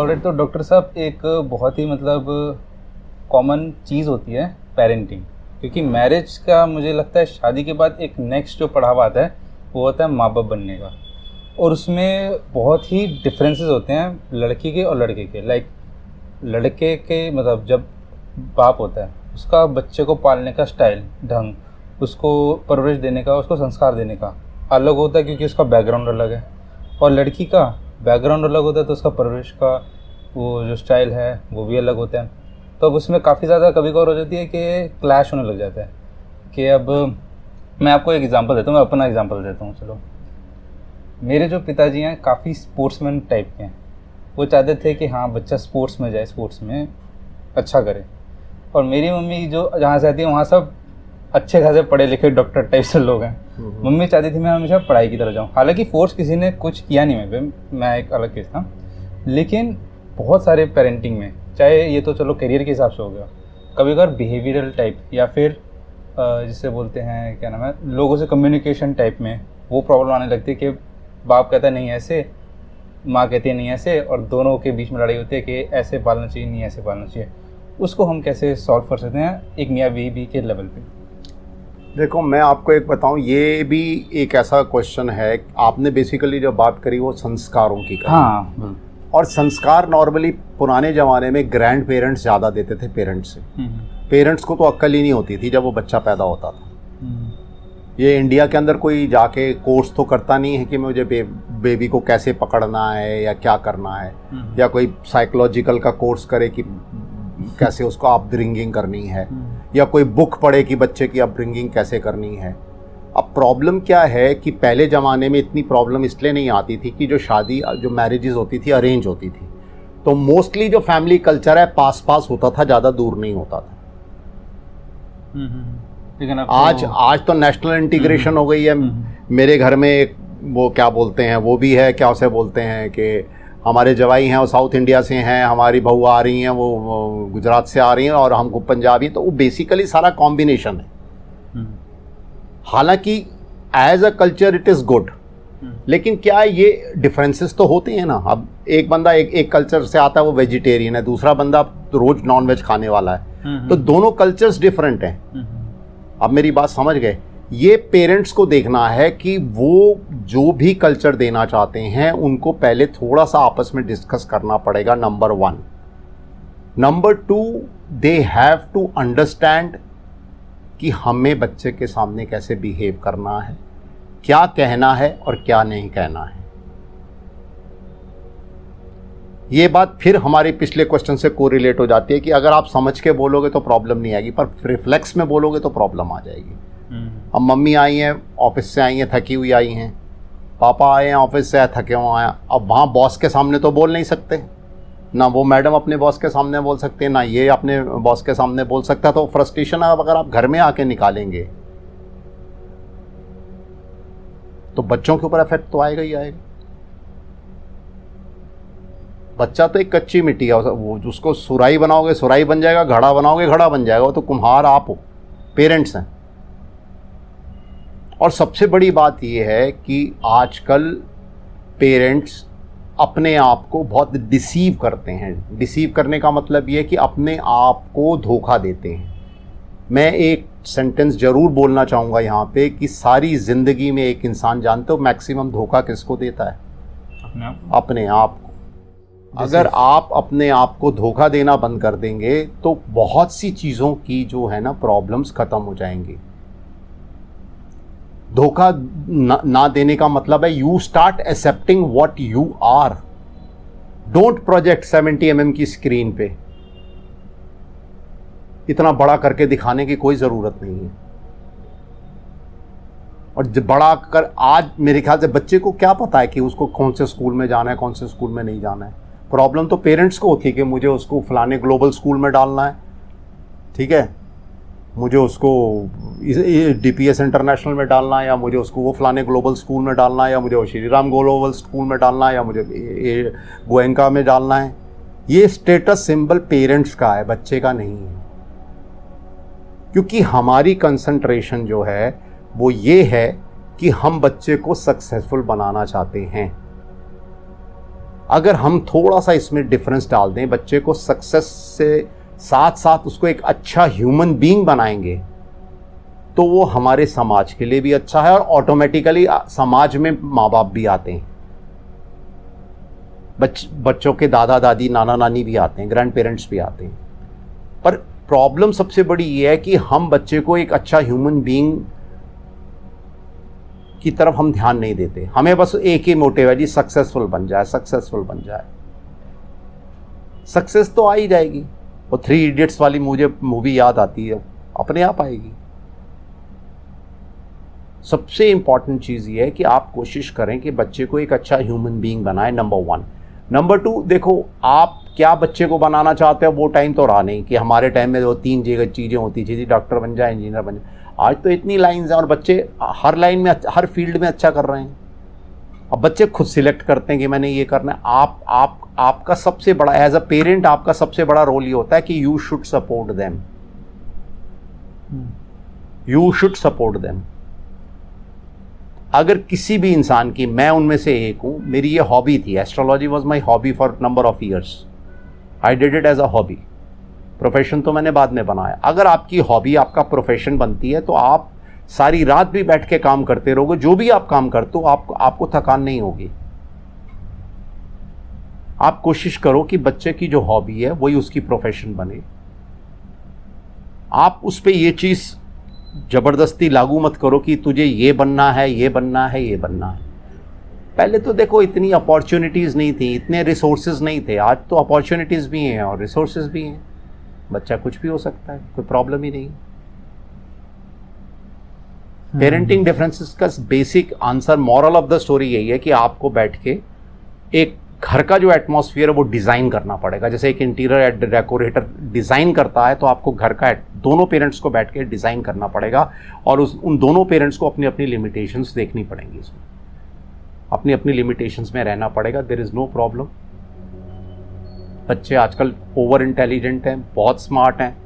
Alright, तो doctor साहब एक बहुत ही मतलब कॉमन चीज़ होती है पेरेंटिंग, क्योंकि मैरिज का मुझे लगता है शादी के बाद एक नेक्स्ट जो पड़ाव आता है वो होता है माँ बाप बनने का। और उसमें बहुत ही डिफरेंसेस होते हैं लड़की के और लड़के के। लाइक लड़के के मतलब जब बाप होता है उसका बच्चे को पालने का स्टाइल ढंग, उसको परवरिश देने का, उसको संस्कार देने का अलग होता है, क्योंकि उसका बैकग्राउंड अलग है। और लड़की का बैकग्राउंड अलग होता है तो उसका परवरिश का वो जो स्टाइल है वो भी अलग होता है। तो अब उसमें काफ़ी ज़्यादा कभी कभार हो जाती है कि क्लैश होने लग जाता है। कि अब मैं आपको एक एग्जांपल देता हूँ, मैं अपना एग्जांपल देता हूँ। चलो, मेरे जो पिताजी हैं काफ़ी स्पोर्ट्समैन टाइप के हैं। वो चाहते थे कि हाँ बच्चा स्पोर्ट्स में जाए, स्पोर्ट्स में अच्छा करे। और मेरी मम्मी जो जहाँ से आती है वहाँ सब अच्छे खासे पढ़े लिखे डॉक्टर टाइप से लोग हैं। मम्मी चाहती थी मैं हमेशा पढ़ाई की तरफ जाऊँ। हालांकि फोर्स किसी ने कुछ किया नहीं मैं पे, मैं एक अलग केस था। लेकिन बहुत सारे पेरेंटिंग में, चाहे ये तो चलो करियर के हिसाब से हो गया, कभी कभार बिहेवियरल टाइप या फिर जिसे बोलते हैं क्या नाम है, लोगों से कम्युनिकेशन टाइप में वो प्रॉब्लम आने लगती है कि बाप कहता है नहीं ऐसे, माँ कहती है नहीं ऐसे, और दोनों के बीच में लड़ाई होती है कि ऐसे पालना चाहिए नहीं ऐसे पालना चाहिए। उसको हम कैसे सॉल्व कर सकते हैं एक मियाँ बीवी के लेवल पे? देखो, मैं आपको एक बताऊं, ये भी एक ऐसा क्वेश्चन है। आपने बेसिकली जो बात करी वो संस्कारों की करी। हाँ। और संस्कार नॉर्मली पुराने ज़माने में ग्रैंड पेरेंट्स ज़्यादा देते थे पेरेंट्स से। पेरेंट्स को तो अक्ल ही नहीं होती थी जब वो बच्चा पैदा होता था। ये इंडिया के अंदर कोई जाके कोर्स तो करता नहीं है कि मुझे बेबी को कैसे पकड़ना है या क्या करना है, या कोई साइकोलॉजिकल का कोर्स करे कि कैसे उसको अपब्रिंगिंग करनी है, या कोई बुक पढ़े कि बच्चे की अपब्रिंगिंग कैसे करनी है। अब प्रॉब्लम क्या है कि पहले ज़माने में इतनी प्रॉब्लम इसलिए नहीं आती थी कि जो मैरिजेस होती थी अरेंज होती थी, तो मोस्टली जो फैमिली कल्चर है पास पास होता था, ज़्यादा दूर नहीं होता था। आज तो नेशनल इंटीग्रेशन हो गई है। मेरे घर में एक वो क्या बोलते हैं, वो भी है, क्या उसे बोलते हैं कि हमारे जवाई हैं वो साउथ इंडिया से हैं, हमारी बहू आ रही हैं वो गुजरात से आ रही हैं, और हमको पंजाबी, तो वो बेसिकली सारा कॉम्बिनेशन है। हालांकि as a culture it is good, लेकिन क्या ये डिफरेंसेस तो होते हैं ना। अब एक बंदा एक कल्चर से आता है, वो वेजिटेरियन है, दूसरा बंदा रोज नॉन वेज खाने वाला है, तो दोनों कल्चर्स डिफरेंट हैं। अब मेरी बात समझ गए? ये पेरेंट्स को देखना है कि वो जो भी कल्चर देना चाहते हैं उनको पहले थोड़ा सा आपस में डिस्कस करना पड़ेगा, number 1। Number 2, they have to understand कि हमें बच्चे के सामने कैसे बिहेव करना है, क्या कहना है और क्या नहीं कहना है। ये बात फिर हमारे पिछले क्वेश्चन से कोरिलेट हो जाती है कि अगर आप समझ के बोलोगे तो प्रॉब्लम नहीं आएगी, पर रिफ्लेक्स में बोलोगे तो प्रॉब्लम आ जाएगी। अब मम्मी आई हैं, ऑफिस से आई हैं, थकी हुई आई हैं, पापा आए हैं ऑफिस से, थके हुए आए। अब वहाँ बॉस के सामने तो बोल नहीं सकते ना, वो मैडम अपने बॉस के सामने बोल सकते हैं ना, ये अपने बॉस के सामने बोल सकता। तो फ्रस्ट्रेशन अगर आप घर में आके निकालेंगे तो बच्चों के ऊपर इफेक्ट तो आएगा ही आएगा। बच्चा तो एक कच्ची मिट्टी है, वो उसको सुराही बनाओगे सुराही बन जाएगा, घड़ा बनाओगे घड़ा बन जाएगा। वो तो कुम्हार आप हो, पेरेंट्स हैं। और सबसे बड़ी बात यह है कि आजकल पेरेंट्स अपने आप को बहुत डिसीव करते हैं। डिसीव करने का मतलब ये है कि अपने आप को धोखा देते हैं। मैं एक सेंटेंस ज़रूर बोलना चाहूँगा यहाँ पे कि सारी ज़िंदगी में एक इंसान, जानते हो मैक्सिमम धोखा किसको देता है? अपने आप को। अगर आप अपने आप को धोखा देना बंद कर देंगे तो बहुत सी चीज़ों की जो है ना प्रॉब्लम्स ख़त्म हो जाएंगी। धोखा ना देने का मतलब है you start accepting what you are. Don't project 70 mm की स्क्रीन पे। इतना बड़ा करके दिखाने की कोई ज़रूरत नहीं है। और जब बड़ा कर, आज मेरे ख्याल से बच्चे को क्या पता है कि उसको कौन से स्कूल में जाना है, कौन से स्कूल में नहीं जाना है। प्रॉब्लम तो पेरेंट्स को होती है कि मुझे उसको फलाने ग्लोबल स्कूल में डालना है, ठीक है, मुझे उसको DPS इंटरनेशनल में डालना है, या मुझे उसको वो फलाने ग्लोबल स्कूल में डालना है, या मुझे वो श्री राम ग्लोबल स्कूल में डालना है, या मुझे गोयनका में डालना है। ये स्टेटस सिंबल पेरेंट्स का है, बच्चे का नहीं है। क्योंकि हमारी कंसंट्रेशन जो है वो ये है कि हम बच्चे को सक्सेसफुल बनाना चाहते हैं। अगर हम थोड़ा सा इसमें डिफरेंस डाल दें, बच्चे को सक्सेस से साथ साथ उसको एक अच्छा ह्यूमन बीइंग बनाएंगे, तो वो हमारे समाज के लिए भी अच्छा है और ऑटोमेटिकली समाज में माँ बाप भी आते हैं, बच्चों के दादा दादी नाना नानी भी आते हैं, ग्रैंड पेरेंट्स भी आते हैं। पर प्रॉब्लम सबसे बड़ी ये है कि हम बच्चे को एक अच्छा ह्यूमन बीइंग की तरफ हम ध्यान नहीं देते। हमें बस एक ही मोटिव है जी, सक्सेसफुल बन जाए, सक्सेसफुल बन जाए। सक्सेस तो आ ही जाएगी, वो 3 इडियट्स वाली मुझे मूवी याद आती है, अपने आप आएगी। सबसे इंपॉर्टेंट चीज़ ये है कि आप कोशिश करें कि बच्चे को एक अच्छा ह्यूमन बीइंग बनाए, नंबर 1। नंबर 2, देखो आप क्या बच्चे को बनाना चाहते हो, वो टाइम तो रहा नहीं कि हमारे टाइम में वो 3 चीज़ें होती थी, डॉक्टर बन जाए, इंजीनियर बन जाए। आज तो इतनी लाइन्स हैं और बच्चे हर लाइन में, हर फील्ड में अच्छा कर रहे हैं। अब बच्चे खुद सिलेक्ट करते हैं कि मैंने ये करना है। आपका सबसे बड़ा, एज अ पेरेंट आपका सबसे बड़ा रोल ये होता है कि you should support them, you should support them. अगर किसी भी इंसान की, मैं उनमें से एक हूँ, मेरी ये हॉबी थी, astrology was my hobby for number of years, I did it as a hobby. Profession तो मैंने बाद में बनाया। अगर आपकी हॉबी आपका प्रोफेशन बनती है तो आप सारी रात भी बैठ के काम करते रहोगे, जो भी आप काम करते हो आपको थकान नहीं होगी। आप कोशिश करो कि बच्चे की जो हॉबी है वही उसकी प्रोफेशन बने। आप उस पर ये चीज़ ज़बरदस्ती लागू मत करो कि तुझे ये बनना है, ये बनना है, ये बनना है। पहले तो देखो इतनी अपॉर्चुनिटीज़ नहीं थी, इतने रिसोर्सेज नहीं थे। आज तो अपॉर्चुनिटीज़ भी हैं और रिसोर्सेज भी हैं, बच्चा कुछ भी हो सकता है, कोई प्रॉब्लम ही नहीं। पेरेंटिंग डिफरेंसेस का basic answer, moral of the story यही है कि आपको बैठ के एक घर का जो एटमॉस्फेयर है वो डिज़ाइन करना पड़ेगा। जैसे एक इंटीरियर डेकोरेटर डिज़ाइन करता है, तो आपको घर का दोनों पेरेंट्स को बैठ के डिज़ाइन करना पड़ेगा और उन दोनों पेरेंट्स को अपनी अपनी लिमिटेशंस देखनी पड़ेंगी, इसमें अपनी अपनी लिमिटेशंस में रहना पड़ेगा। There is no problem. बच्चे आजकल ओवर इंटेलिजेंट हैं, बहुत स्मार्ट हैं,